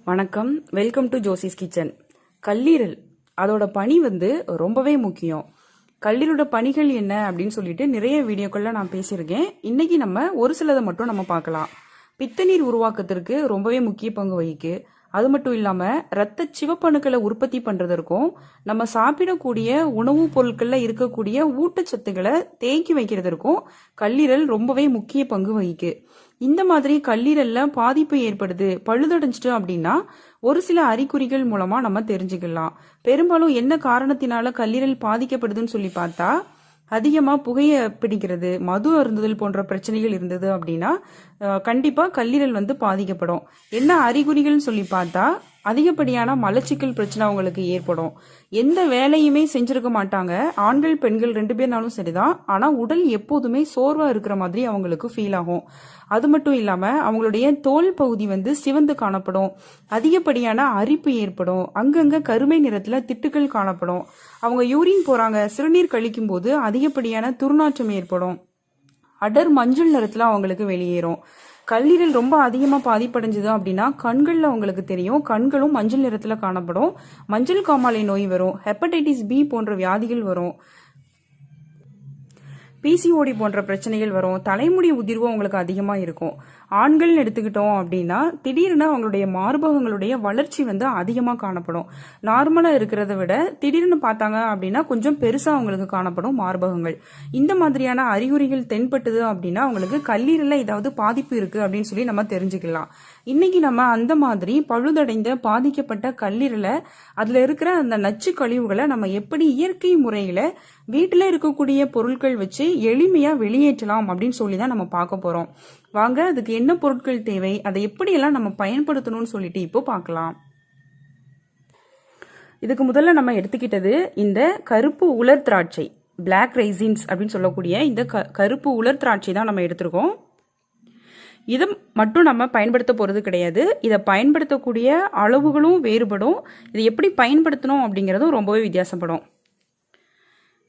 வணக்கம், welcome to Josie's kitchen. கல்லீரல் அதோட பணி ரொம்பவே முக்கியம். கல்லீரலோட பணிகள் என்ன அப்படின்னு சொல்லிட்டு நிறைய வீடியோக்கள்ல நான் பேசியிருக்கேன். இன்னைக்கு நம்ம ஒரு சிலதை மட்டும் நம்ம பார்க்கலாம். பித்தநீர் உருவாக்கத்திற்கு ரொம்பவே முக்கிய பங்கு வகிக்கு. அது மட்டும் இல்லாம இரத்த சிவப்பணுக்களை உற்பத்தி பண்றதற்கும் நம்ம சாப்பிடக்கூடிய உணவுப் பொருட்கள்ல இருக்கக்கூடிய ஊட்டச்சத்துக்களை தேக்கி வைக்கிறதற்கும் கல்லீரல் ரொம்பவே முக்கிய பங்கு வகிக்கு. இந்த மாதிரி கல்லீரல்ல பாதிப்பு ஏற்படுது, பழுதடைஞ்சிட்டு அப்படின்னா ஒரு சில அறிகுறிகள் மூலமா நம்ம தெரிஞ்சுக்கலாம். பெரும்பாலும் என்ன காரணத்தினால கல்லீரல் பாதிக்கப்படுதுன்னு சொல்லி பார்த்தா, அதிகமா புகைய பிடிக்கிறது, மது அருந்துதல் போன்ற பிரச்சனைகள் இருந்தது அப்படின்னா கண்டிப்பா கல்லீரல் பாதிக்கப்படும். என்ன அறிகுறிகள்னு சொல்லி பார்த்தா, அதிகப்படியான மலச்சிக்கல் பிரச்சனை அவங்களுக்கு ஏற்படும். எந்த வேலையுமே செஞ்சிருக்க மாட்டாங்க, ஆண்கள் பெண்கள் 2 பேர்னாலும் சரிதான். ஆனா உடல் எப்போதுமே சோர்வா இருக்கிற மாதிரி அவங்களுக்கு ஃபீல் ஆகும். அது மட்டும் இல்லாம அவங்களுடைய தோல் பகுதி சிவந்து காணப்படும். அதிகப்படியான அரிப்பு ஏற்படும். அங்கங்க கருமை நிறத்துல திட்டுக்கள் காணப்படும். அவங்க யூரின் போறாங்க, சிறுநீர் கழிக்கும் போது அதிகப்படியான துர்நாற்றம் ஏற்படும். அடர் மஞ்சள் நிறத்துல அவங்களுக்கு வெளியேறும். கல்லீரல் ரொம்ப அதிகமா பாதிப்படைஞ்சது அப்படின்னா கண்கள்ல அவங்களுக்கு தெரியும். கண்களும் மஞ்சள் நிறத்துல காணப்படும். மஞ்சள் காமாலை நோய் வரும். ஹெப்படைட்டிஸ் பி போன்ற வியாதிகள் வரும். பிசிஓடி போன்ற பிரச்சனைகள் வரும். தலைமுடி உதிர்வு அவங்களுக்கு அதிகமா இருக்கும். ஆண்கள் எடுத்துக்கிட்டோம் அப்படின்னா திடீர்னு அவங்களுடைய மார்பகங்களுடைய வளர்ச்சி அதிகமா காணப்படும். நார்மலா இருக்கிறத விட திடீர்னு பார்த்தாங்க அப்படின்னா கொஞ்சம் பெருசா அவங்களுக்கு காணப்படும் மார்பகங்கள். இந்த மாதிரியான அறிகுறிகள் தென்பட்டது அப்படின்னா அவங்களுக்கு கல்லீரல்ல ஏதாவது பாதிப்பு இருக்கு அப்படின்னு சொல்லி நம்ம தெரிஞ்சுக்கலாம். இன்னைக்கு நம்ம அந்த மாதிரி பழுதடைந்த பாதிக்கப்பட்ட கல்லீரலை, அதுல இருக்கிற அந்த நச்சு கழிவுகளை நம்ம எப்படி இயற்கை முறையில வீட்டுல இருக்கக்கூடிய பொருட்கள் வச்சு எளிமையா வெளியேற்றலாம் அப்படின்னு சொல்லி தான் நம்ம பார்க்க போறோம். வாங்க, அதுக்கு என்ன பொருட்கள் தேவை, அதை எப்படியெல்லாம் நம்ம பயன்படுத்தணும்னு சொல்லிட்டு இப்போ பார்க்கலாம். இதுக்கு முதல்ல நம்ம எடுத்துக்கிட்டது இந்த கருப்பு உலர் திராட்சை, பிளாக் ரைசின்ஸ் அப்படின்னு சொல்லக்கூடிய இந்த கருப்பு உலர் திராட்சை தான் நம்ம எடுத்திருக்கோம். இதை மட்டும் நம்ம பயன்படுத்த போறது கிடையாது. இதை பயன்படுத்தக்கூடிய அளவுகளும் வேறுபடும். இதை எப்படி பயன்படுத்தணும் அப்படிங்கிறதும் ரொம்பவே வித்தியாசப்படும்.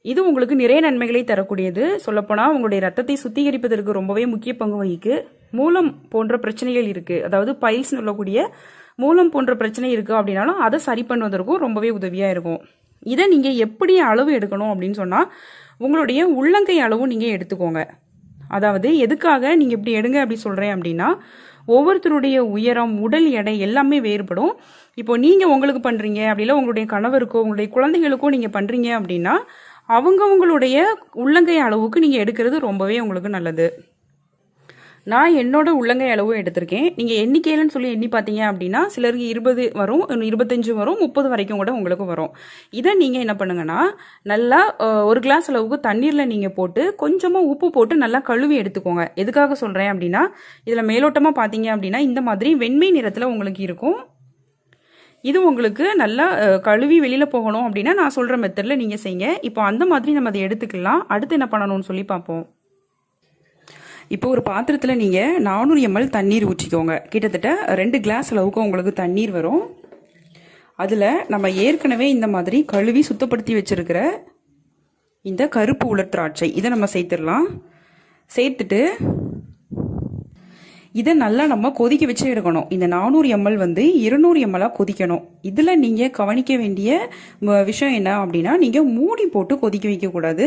இது உங்களுக்கு நிறைய நன்மைகளை தரக்கூடியது. சொல்லப்போனால் உங்களுடைய ரத்தத்தை சுத்திகரிப்பதற்கு ரொம்பவே முக்கிய பங்கு வகிக்கு. மூலம் போன்ற பிரச்சனைகள் இருக்கு, அதாவது பைல்ஸ் சொல்லக்கூடிய மூலம் போன்ற பிரச்சனை இருக்கு அப்படின்னாலும் அதை சரி பண்ணுவதற்கும் ரொம்பவே உதவியா இருக்கும். இதை நீங்க எப்படி அளவு எடுக்கணும் அப்படின்னு சொன்னா, உங்களுடைய உள்ளங்கை அளவும் நீங்க எடுத்துக்கோங்க. அதாவது எதுக்காக நீங்க இப்படி எடுங்க அப்படி சொல்றேன் அப்படின்னா, ஒவ்வொருத்தருடைய உயரம், உடல் எடை எல்லாமே வேறுபடும். இப்போ நீங்க உங்களுக்கு பண்றீங்க அப்படின்னா, உங்களுடைய கணவருக்கோ உங்களுடைய குழந்தைகளுக்கோ நீங்க பண்றீங்க அப்படின்னா அவங்களுடைய உள்ளங்கை அளவுக்கு நீங்க எடுக்கிறது ரொம்பவே உங்களுக்கு நல்லது. நான் என்னோட உள்ளங்கை அளவு எடுத்திருக்கேன். நீங்க எண்ணிக்கையிலன்னு சொல்லி எண்ணி பார்த்தீங்க அப்படின்னா சிலருக்கு 20 வரும், 25 வரும், 30 வரைக்கும் கூட உங்களுக்கு வரும். இதை நீங்க என்ன பண்ணுங்கன்னா, நல்லா ஒரு கிளாஸ் அளவுக்கு தண்ணீர்ல நீங்க போட்டு கொஞ்சமா உப்பு போட்டு நல்லா கழுவி எடுத்துக்கோங்க. எதுக்காக சொல்றேன் அப்படின்னா, இதுல மேலோட்டமா பார்த்தீங்க அப்படின்னா இந்த மாதிரி வெண்மை நிறத்துல உங்களுக்கு இருக்கும். இது உங்களுக்கு நல்லா கழுவி வெளியில போகணும் அப்படின்னா நான் சொல்ற மெத்தட்ல நீங்க செய்யுங்க. இப்போ அந்த மாதிரி நம்ம அதை எடுத்துக்கலாம். அடுத்து என்ன பண்ணணும்னு சொல்லி பார்ப்போம். இப்போ ஒரு பாத்திரத்துல நீங்க 400 ml தண்ணீர் ஊற்றிக்கோங்க. கிட்டத்தட்ட 2 கிளாஸ் அளவுக்கு உங்களுக்கு தண்ணீர் வரும். அதுல நம்ம ஏற்கனவே இந்த மாதிரி கழுவி சுத்தப்படுத்தி வச்சிருக்கிற இந்த கருப்பு உலர் திராட்சை இதை நம்ம சேர்த்துடலாம். இதை நல்லா நம்ம கொதிக்க வச்சு எடுக்கணும். இந்த 400 ml 200 ml கொதிக்கணும். இதுல நீங்க கவனிக்க வேண்டிய விஷயம் என்ன அப்படின்னா, நீங்க மூடி போட்டு கொதிக்க வைக்க கூடாது.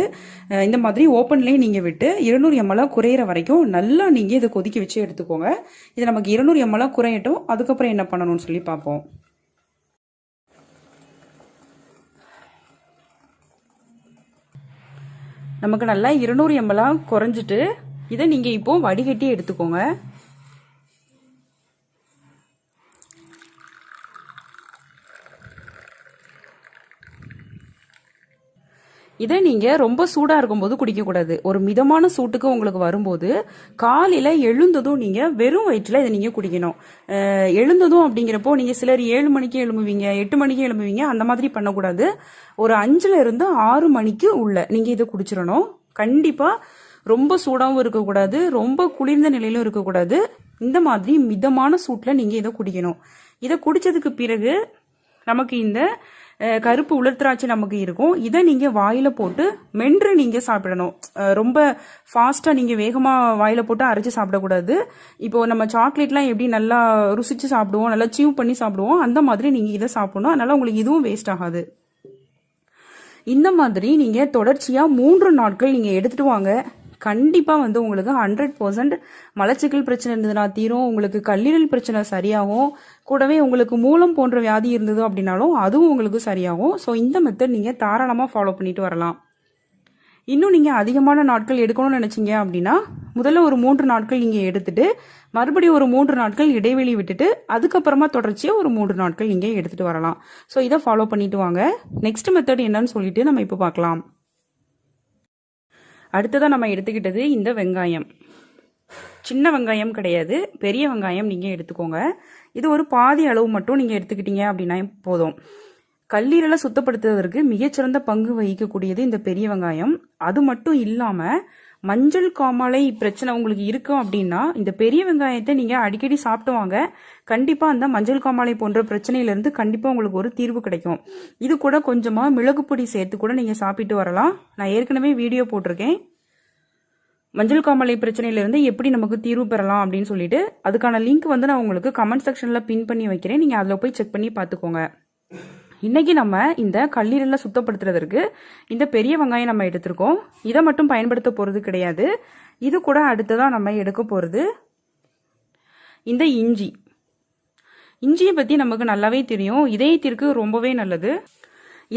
இந்த மாதிரி ஓப்பன்லயே நீங்க விட்டு 200 ml குறையிற வரைக்கும் நல்லா நீங்க இதை கொதிக்க வச்சு எடுத்துக்கோங்க. இது நமக்கு 200 ml குறையட்டும். அதுக்கப்புறம் என்ன பண்ணணும்னு சொல்லி பார்ப்போம். நமக்கு நல்லா 200 ml குறைஞ்சிட்டு இதை நீங்க இப்போ வடிகட்டி எடுத்துக்கோங்க. இதை நீங்க ரொம்ப சூடா இருக்கும்போது குடிக்கக்கூடாது. ஒரு மிதமான சூட்டுக்கு உங்களுக்கு வரும்போது காலையில எழுந்ததும் நீங்க வெறும் வயிற்றுல இதை நீங்க குடிக்கணும். எழுந்ததும் அப்படிங்கிறப்போ நீங்க சிலர் 7 மணிக்கு எழும்புவீங்க, 8 மணிக்கு எழும்புவீங்க, அந்த மாதிரி பண்ணக்கூடாது. ஒரு 5ல இருந்து 6 மணிக்கு உள்ள நீங்க இதை குடிச்சிடணும். கண்டிப்பா ரொம்ப சூடாவும் இருக்கக்கூடாது, ரொம்ப குளிர்ந்த நிலையிலும் இருக்கக்கூடாது. இந்த மாதிரி மிதமான சூட்ல நீங்க இதை குடிக்கணும். இதை குடிச்சதுக்கு பிறகு நமக்கு இந்த கருப்பு உலர் திராட்சை நமக்கு இருக்கும். இதை நீங்கள் வாயில் போட்டு மென்று நீங்கள் சாப்பிடணும். ரொம்ப ஃபாஸ்ட்டாக நீங்கள் வேகமாக வாயில் போட்டு அரைச்சி சாப்பிடக்கூடாது. இப்போ நம்ம சாக்லேட்லாம் எப்படி நல்லா ருசிச்சு சாப்பிடுவோம், நல்லா சீவ் பண்ணி சாப்பிடுவோம், அந்த மாதிரி நீங்கள் இதை சாப்பிடணும். அதனால உங்களுக்கு இதுவும் வேஸ்ட் ஆகாது. இந்த மாதிரி நீங்கள் தொடர்ச்சியாக 3 நாட்கள் நீங்கள் எடுத்துட்டு வாங்க. கண்டிப்பாக வந்து உங்களுக்கு 100% மலச்சிக்கல் பிரச்சனை இருந்ததுன்னா தீரும். உங்களுக்கு கல்லீரல் பிரச்சனை சரியாகும். கூடவே உங்களுக்கு மூலம் போன்ற வியாதி இருந்தது அப்படின்னாலும் அதுவும் உங்களுக்கு சரியாகும். ஸோ இந்த மெத்தட் நீங்கள் தாராளமாக ஃபாலோ பண்ணிட்டு வரலாம். இன்னும் நீங்கள் அதிகமான நாட்கள் எடுக்கணும்னு நினச்சிங்க அப்படின்னா முதல்ல ஒரு 3 நாட்கள் நீங்கள் எடுத்துட்டு மறுபடியும் ஒரு 3 நாட்கள் இடைவெளி விட்டுட்டு அதுக்கப்புறமா தொடர்ச்சியாக ஒரு 3 நாட்கள் நீங்கள் எடுத்துகிட்டு வரலாம். ஸோ இதை ஃபாலோ பண்ணிட்டு வாங்க. நெக்ஸ்ட் மெத்தட் என்னன்னு சொல்லிட்டு நம்ம இப்போ பார்க்கலாம். அடுத்ததாக நம்ம எடுத்துக்கிட்டது இந்த வெங்காயம். சின்ன வெங்காயம் கிடையாது, பெரிய வெங்காயம் நீங்கள் எடுத்துக்கோங்க. இது ஒரு பாதி அளவு மட்டும் நீங்கள் எடுத்துக்கிட்டீங்க அப்படின்னா போதும். கல்லீரலை சுத்தப்படுத்துவதற்கு மிகச்சிறந்த பங்கு வகிக்கக்கூடியது இந்த பெரிய வெங்காயம். அது மட்டும் இல்லாமல் மஞ்சள் காமாலை பிரச்சனை உங்களுக்கு இருக்கும் அப்படின்னா இந்த பெரிய வெங்காயத்தை நீங்கள் அடிக்கடி சாப்பிட்டு வாங்க. கண்டிப்பாக அந்த மஞ்சள் காமாலை போன்ற பிரச்சனையிலேருந்து கண்டிப்பாக உங்களுக்கு ஒரு தீர்வு கிடைக்கும். இது கூட கொஞ்சமாக மிளகு பொடி சேர்த்து கூட நீங்கள் சாப்பிட்டு வரலாம். நான் ஏற்கனவே வீடியோ போட்டிருக்கேன் மஞ்சள் காமாலை பிரச்சனையிலேருந்து எப்படி நமக்கு தீர்வு பெறலாம் அப்படின்னு சொல்லிட்டு. அதுக்கான லிங்க் வந்து நான் உங்களுக்கு கமெண்ட் செக்ஷனில் பின் பண்ணி வைக்கிறேன். நீங்கள் அதில் போய் செக் பண்ணி பார்த்துக்கோங்க. இன்னைக்கு நம்ம இந்த கல்லீரலை சுத்தப்படுத்துறதற்கு இந்த பெரிய வெங்காயம் நம்ம எடுத்திருக்கோம். இதை மட்டும் பயன்படுத்த போகிறது கிடையாது. இது கூட அடுத்ததான் நம்ம எடுக்க போகிறது இந்த இஞ்சி. இஞ்சியை பற்றி நமக்கு நல்லாவே தெரியும். இதயத்திற்கு ரொம்பவே நல்லது.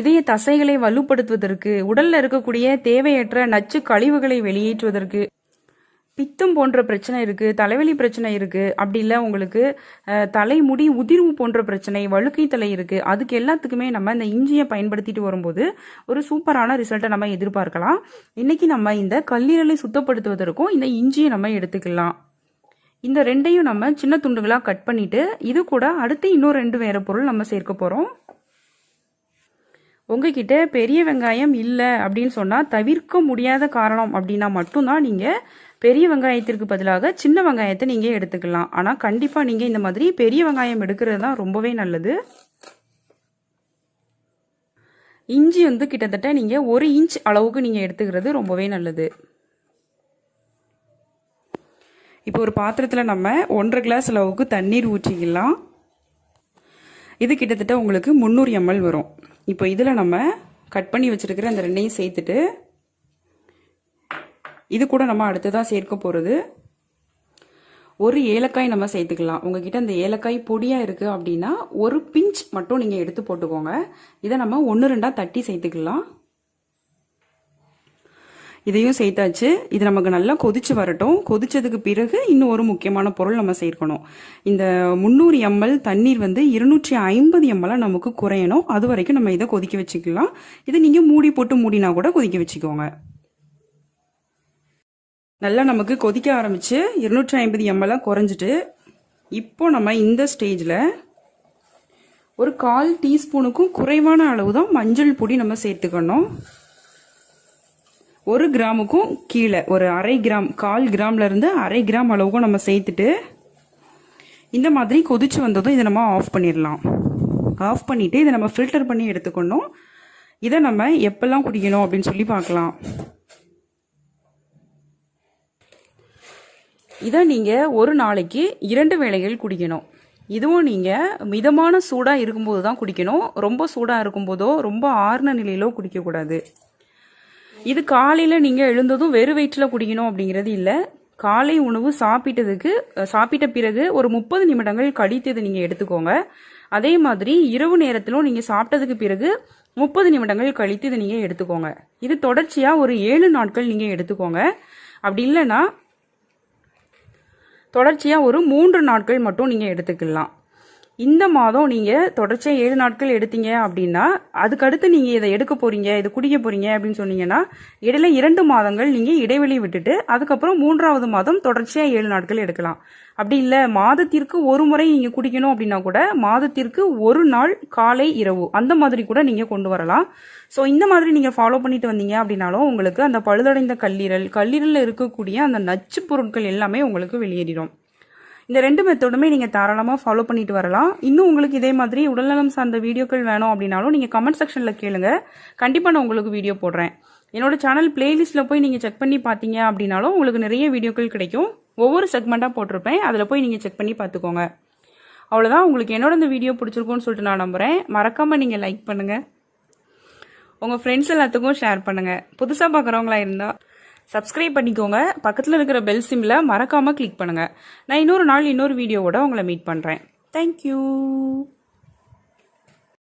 இதய தசைகளை வலுப்படுத்துவதற்கு, உடல்ல இருக்கக்கூடிய தேவையற்ற நச்சு கழிவுகளை வெளியேற்றுவதற்கு, பித்தம் போன்ற பிரச்சனை இருக்கு, தலைவலி பிரச்சனை இருக்கு, அப்படி இல்லை உங்களுக்கு தலைமுடி உதிர்வு போன்ற பிரச்சனை, வழுக்கை தலை இருக்கு, அதுக்கு எல்லாத்துக்குமே நம்ம இந்த இஞ்சியை பயன்படுத்திட்டு வரும்போது ஒரு சூப்பரான ரிசல்ட்டை நம்ம எதிர்பார்க்கலாம். இன்னைக்கு நம்ம இந்த கல்லீரலை சுத்தப்படுத்துவதற்கும் இந்த இஞ்சியை நம்ம எடுத்துக்கலாம். இந்த ரெண்டையும் நம்ம சின்ன துண்டுகளாக கட் பண்ணிட்டு இது கூட அடுத்து இன்னும் 2 வேற பொருள் நம்ம சேர்க்க போறோம். உங்ககிட்ட பெரிய வெங்காயம் இல்லை அப்படின்னு சொன்னால் தவிர்க்க முடியாத காரணம் அப்படின்னா மட்டும்தான் நீங்கள் பெரிய வெங்காயத்திற்கு பதிலாக சின்ன வெங்காயத்தை நீங்கள் எடுத்துக்கலாம். ஆனால் கண்டிப்பாக நீங்கள் இந்த மாதிரி பெரிய வெங்காயம் எடுக்கிறது தான் ரொம்பவே நல்லது. இஞ்சி வந்து கிட்டத்தட்ட நீங்கள் 1 இன்ச் அளவுக்கு நீங்கள் எடுத்துக்கிறது ரொம்பவே நல்லது. இப்போ ஒரு பாத்திரத்தில் நம்ம 1.5 கிளாஸ் அளவுக்கு தண்ணீர் ஊற்றிக்கலாம். இது கிட்டத்தட்ட உங்களுக்கு 300 ml வரும். இப்போ இதில் நம்ம கட் பண்ணி வச்சிருக்கிற அந்த ரெண்டையும் சேர்த்துட்டு இது கூட நம்ம அடுத்ததான் சேர்க்க போகிறது ஒரு ஏலக்காய் நம்ம சேர்த்துக்கலாம். உங்ககிட்ட அந்த ஏலக்காய் பொடியாக இருக்குது அப்படின்னா ஒரு பிஞ்ச் மட்டும் நீங்கள் எடுத்து போட்டுக்கோங்க. இதை நம்ம 1-2 தட்டி சேர்த்துக்கலாம். இதையும் சேர்த்தாச்சு. இது நமக்கு நல்லா கொதிச்சு வரட்டும். கொதிச்சதுக்கு பிறகு இன்னும் ஒரு முக்கியமான பொருள் நம்ம சேர்க்கணும். இந்த 300 ml தண்ணீர் வந்து 250 ml நமக்கு குறையணும். அது வரைக்கும் நம்ம இதை கொதிக்க வச்சுக்கலாம். இதை நீங்கள் மூடி போட்டு மூடினா கூட கொதிக்க வச்சுக்கோங்க. நல்லா நமக்கு கொதிக்க ஆரம்பிச்சு 250 ml குறைஞ்சிட்டு இப்போ நம்ம இந்த ஸ்டேஜில் ஒரு 1/4 டீஸ்பூனுக்கும் குறைவான அளவு தான் மஞ்சள் பொடி நம்ம சேர்த்துக்கணும். 1 கிராமுக்கும் கீழே ஒரு 1/2 கிராம், 1/4 கிராம்ல இருந்து 1/2 கிராம் அளவுக்கும் நம்ம சேர்த்துட்டு இந்த மாதிரி கொதிச்சு வந்ததும் இதை நம்ம ஆஃப் பண்ணிடலாம். ஆஃப் பண்ணிட்டு இதை நம்ம ஃபில்டர் பண்ணி எடுத்துக்கணும். இதை நம்ம எப்பெல்லாம் குடிக்கணும் அப்படின்னு சொல்லி பார்க்கலாம். இதை நீங்கள் ஒரு நாளைக்கு 2 வேளைகள் குடிக்கணும். இதுவும் நீங்கள் மிதமான சூடாக இருக்கும்போது தான் குடிக்கணும். ரொம்ப சூடாக இருக்கும்போதோ ரொம்ப ஆறுன நிலையிலோ குடிக்கக்கூடாது. இது காலையில் நீங்கள் எழுந்ததும் வெறும் வயிற்றில் குடிக்கணும் அப்படிங்கிறது இல்லை. காலை உணவு சாப்பிட்ட பிறகு ஒரு 30 நிமிடங்கள் கழித்து இதை நீங்கள் எடுத்துக்கோங்க. அதே மாதிரி இரவு நேரத்திலும் நீங்கள் சாப்பிட்டதுக்கு பிறகு 30 நிமிடங்கள் கழித்து இதை நீங்கள் எடுத்துக்கோங்க. இது தொடர்ச்சியாக ஒரு 7 நாட்கள் நீங்கள் எடுத்துக்கோங்க. அப்படி இல்லைன்னா தொடர்ச்சியாக ஒரு 3 நாட்கள் மட்டும் நீங்கள் எடுத்துக்கலாம். இந்த மாதம் நீங்கள் தொடர்ச்சியாக 7 நாட்கள் எடுத்தீங்க அப்படின்னா அதுக்கடுத்து நீங்கள் இதை எடுக்க போகிறீங்க, இதை குடிக்க போகிறீங்க அப்படின்னு சொன்னீங்கன்னா இடையில 2 மாதங்கள் நீங்கள் இடைவெளி விட்டுட்டு அதுக்கப்புறம் 3வது மாதம் தொடர்ச்சியாக 7 நாட்கள் எடுக்கலாம். அப்படி இல்லை மாதத்திற்கு ஒரு முறை நீங்கள் குடிக்கணும் அப்படின்னா கூட மாதத்திற்கு 1 நாள் காலை இரவு அந்த மாதிரி கூட நீங்கள் கொண்டு வரலாம். ஸோ இந்த மாதிரி நீங்கள் ஃபாலோ பண்ணிட்டு வந்தீங்க அப்படின்னாலும் உங்களுக்கு அந்த பழுதடைந்த கல்லீரலில் இருக்கக்கூடிய அந்த நச்சு பொருட்கள் எல்லாமே உங்களுக்கு வெளியேறிடும். இந்த 2 மெத்தடுமே நீங்கள் தாராளமாக ஃபாலோ பண்ணிட்டு வரலாம். இன்னும் உங்களுக்கு இதே மாதிரி உடல்நலம் சார்ந்த வீடியோக்கள் வேணும் அப்படின்னாலும் நீங்கள் கமெண்ட் செக்ஷனில் கேளுங்க. கண்டிப்பாக நான் உங்களுக்கு வீடியோ போடுறேன். என்னோட சேனல் பிளேலிஸ்ட்டில் போய் நீங்கள் செக் பண்ணி பார்த்தீங்க அப்படின்னாலும் உங்களுக்கு நிறைய வீடியோக்கள் கிடைக்கும். ஒவ்வொரு செக்மெண்ட்டாக போட்டிருப்பேன், அதில் போய் நீங்கள் செக் பண்ணி பார்த்துக்கோங்க. அவ்வளோதான். உங்களுக்கு என்னோட இந்த வீடியோ பிடிச்சிருக்கும்னு சொல்லிட்டு நான் நம்புகிறேன். மறக்காமல் நீங்கள் லைக் பண்ணுங்கள், உங்கள் ஃப்ரெண்ட்ஸ் எல்லாத்துக்கும் ஷேர் பண்ணுங்கள். புதுசாக பார்க்குறவங்களா இருந்தால் சப்ஸ்கிரைப் பண்ணிக்கோங்க. பக்கத்தில் இருக்கிற பெல் சிம்மில் மறக்காமல் கிளிக் பண்ணுங்கள். நான் இன்னொரு நாள் இன்னொரு வீடியோவோட உங்களை மீட் பண்ணுறேன். தேங்க்யூ.